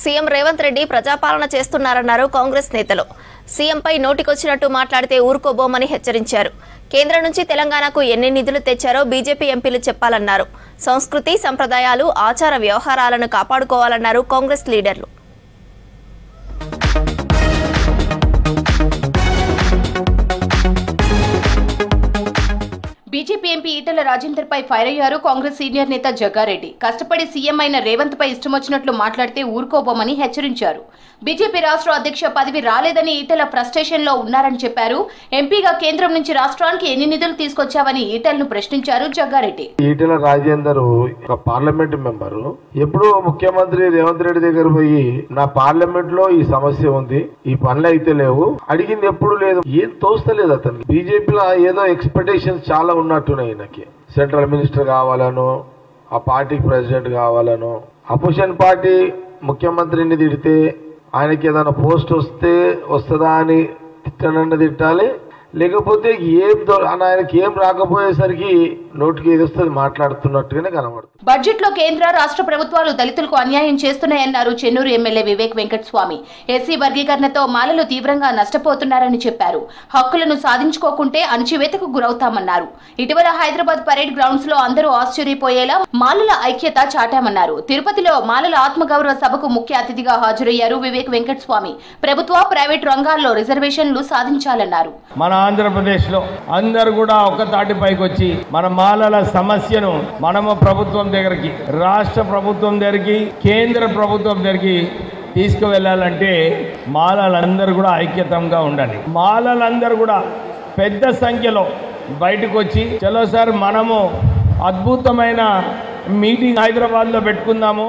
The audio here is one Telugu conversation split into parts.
సీఎం రేవంత్ రెడ్డి ప్రజాపాలన చేస్తున్నారన్నారు కాంగ్రెస్ నేతలు. సీఎంపై నోటికొచ్చినట్టు మాట్లాడితే ఊరుకోబోమని హెచ్చరించారు. కేంద్రం నుంచి తెలంగాణకు ఎన్ని నిధులు తెచ్చారో బీజేపీ ఎంపీలు చెప్పాలన్నారు. సంస్కృతి, సంప్రదాయాలు, ఆచార వ్యవహారాలను కాపాడుకోవాలన్నారు కాంగ్రెస్ లీడర్లు. బీజేపీ ఎంపీ ఈటెల రాజేందర్ పై ఫైర్ అయ్యారు కాంగ్రెస్ సీనియర్ నేత జగ్గారెడ్డి. కష్టపడి సీఎం అయిన రేవంత్ పై ఇష్టమొచ్చినట్లు మాట్లాడితే ఊరుకోబోమని హెచ్చరించారు. బీజేపీ రాష్ట్ర అధ్యక్ష పదవి రాలేదని ఈటెల ఫ్రస్ట్రేషన్ లో ఉన్నారని చెప్పారు. ఎంపీగా కేంద్రం నుంచి రాష్ట్రానికి ఎన్ని నిధులు తీసుకొచ్చావని ఈటెలను ప్రశ్నించారు జగ్గారెడ్డి. ఈటెల రాజేందర్ ఒక పార్లమెంట్ మెంబరు, ఎప్పుడు ముఖ్యమంత్రి రేవంత్ రెడ్డి దగ్గర పోయి నా పార్లమెంట్ లో ఈ సమస్య ఉంది, ఈ పనులు అయితే లేవు, అడిగింది ఎప్పుడు లేదు. ఏం తోస్తలేదు అతనికి. బీజేపీలో ఏదో ఎక్స్పెక్టేషన్స్ చాలా ఉన్నట్టున్నాయి. ఈయనకి సెంట్రల్ మినిస్టర్ కావాలనో, ఆ పార్టీకి ప్రెసిడెంట్ కావాలనో, అపోజిషన్ పార్టీ ముఖ్యమంత్రిని తిడితే ఆయనకి ఏదైనా పోస్ట్ వస్తుందా అని తిట్టాలి, లేకపోతే ఆయనకి ఏం రాకపోయేసరికి నోటికి ఏది వస్తుంది మాట్లాడుతున్నట్టుగానే కనబడుతుంది. బడ్జెట్ లో కేంద్ర రాష్ట్ర ప్రభుత్వాలు దళితులకు అన్యాయం చేస్తున్నాయన్నారు చెన్నూరు ఎమ్మెల్యే వివేక్ వెంకటస్వామి. ఎస్సీ వర్గీకరణతో మాలలు తీవ్రంగా నష్టపోతున్నారని చెప్పారు. హక్కులను సాధించుకోకుంటే అణచివేతకు గురవుతామన్నారు. ఇటీవల హైదరాబాద్ పరేడ్ గ్రౌండ్స్ లో అందరూ ఆశ్చర్యపోయేలా మాలల ఐక్యత చాటామన్నారు. తిరుపతిలో మాలల ఆత్మగౌరవ సభకు ముఖ్య అతిథిగా హాజరయ్యారు వివేక్ వెంకటస్వామి. ప్రభుత్వ, ప్రైవేట్ రంగాల్లో రిజర్వేషన్లు సాధించాలన్నారు. మన ఆంధ్రప్రదేశ్ లో అందరు కూడా ఒక తాటిపైకి వచ్చి మన మాలల సమస్యను మనము ప్రభుత్వం దగ్గరికి, రాష్ట్ర ప్రభుత్వం దగ్గరికి, కేంద్ర ప్రభుత్వం దగ్గరికి తీసుకువెళ్ళాలంటే మాలలందరూ కూడా ఐక్యతంగా ఉండాలి. మాలలందరూ కూడా పెద్ద సంఖ్యలో బయటకు వచ్చి చలో సార్ మనము అద్భుతమైన మీటింగ్ హైదరాబాద్ లో పెట్టుకుందాము.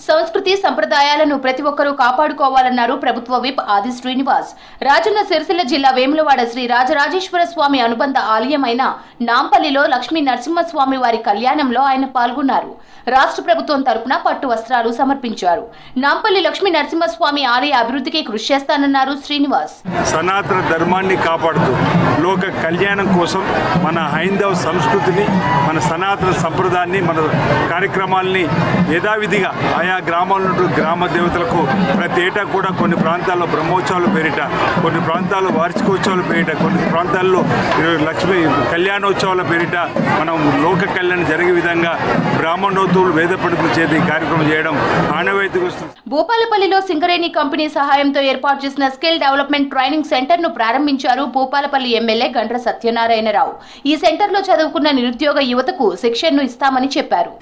సంస్కృతి, సంప్రదాయాలను ప్రతి ఒక్కరూ కాపాడుకోవాలన్నారు ప్రభుత్వ విప్ ఆది శ్రీనివాస్. రాజన్న సిరిసిల్ల జిల్లా వేములవాడ శ్రీ రాజరాజేశ్వర స్వామి అనుబంధ ఆలయమైన నాంపల్లిలో లక్ష్మీ నరసింహస్వామి వారి కళ్యాణంలో ఆయన పాల్గొన్నారు. రాష్ట్ర ప్రభుత్వం తరపున పట్టు వస్త్రాలు సమర్పించారు. నాంపల్లి లక్ష్మీ నరసింహస్వామి ఆలయ అభివృద్ధికి కృషి చేస్తానన్నారు శ్రీనివాస్. సనాతన ధర్మాన్ని కాపాడుతూ లోక కళ్యాణం కోసం మన హైందవ సంస్కృతిని, మన సనాతన సంప్రదాయాన్ని, మన కార్యక్రమాల్ని యథావిధిగా ఆయా గ్రామాల గ్రామ దేవతలకు ప్రతి ఏటా కూడా కొన్ని ప్రాంతాల్లో బ్రహ్మోత్సవాల పేరిట, కొన్ని ప్రాంతాల్లో వార్షికోత్సవాల పేరిట, కొన్ని ప్రాంతాల్లో లక్ష్మీ కళ్యాణోత్సవాల పేరిట మనం లోక కళ్యాణం జరిగే విధంగా బ్రాహ్మణోత్సవులు, వేద పండితుల చేతి కార్యక్రమం చేయడం ఆనవాయితీకి వస్తుంది. భూపాలపల్లిలో సింగరేణి కంపెనీ సహాయంతో ఏర్పాటు చేసిన స్కిల్ డెవలప్మెంట్ ట్రైనింగ్ సెంటర్ ను ప్రారంభించారు భూపాలపల్లి ఎమ్మెల్యే గండ్ర సత్యనారాయణరావు. ఈ సెంటర్ లో చదువుకున్న నిరుద్యోగ యువతకు శిక్షణను ఇస్తామని చెప్పారు.